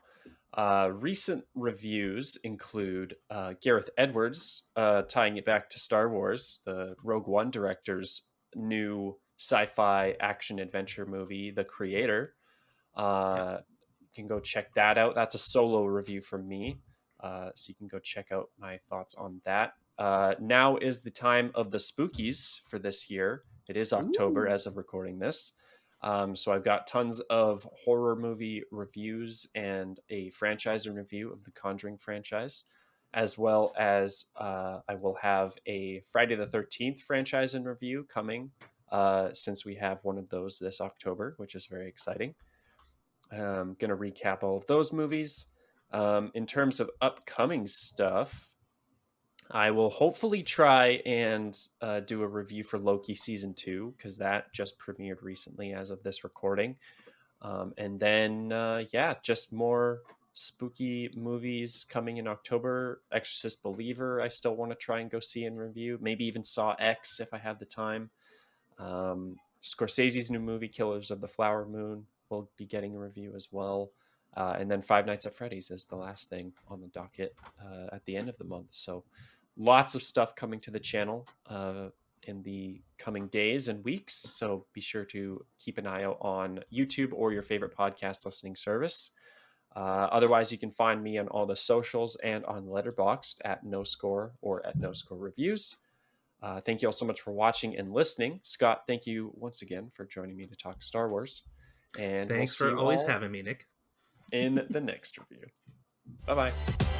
Recent reviews include Gareth Edwards, tying it back to Star Wars, the Rogue One director's new sci-fi action adventure movie, The Creator. Yeah. You can go check that out. That's a solo review from me. So you can go check out my thoughts on that. Now is the time of the spookies for this year. It is October Ooh. as of recording this. So I've got tons of horror movie reviews and a franchise review of the Conjuring franchise, as well as I will have a Friday the 13th franchise and review coming since we have one of those this October, which is very exciting. I'm going to recap all of those movies. In terms of upcoming stuff, I will hopefully try and do a review for Loki season 2 because that just premiered recently as of this recording. And then, yeah, just more spooky movies coming in October. Exorcist Believer, I still want to try and go see and review. Maybe even Saw X if I have the time. Scorsese's new movie, Killers of the Flower Moon, will be getting a review as well. And then Five Nights at Freddy's is the last thing on the docket at the end of the month. So lots of stuff coming to the channel in the coming days and weeks. So be sure to keep an eye out on YouTube or your favorite podcast listening service. Otherwise, you can find me on all the socials and on Letterboxd at NoScore or at NoScore Reviews. Thank you all so much for watching and listening. Scott, thank you once again for joining me to talk Star Wars. And we'll Thanks see for you always all having me, Nick. in the next review. Bye bye.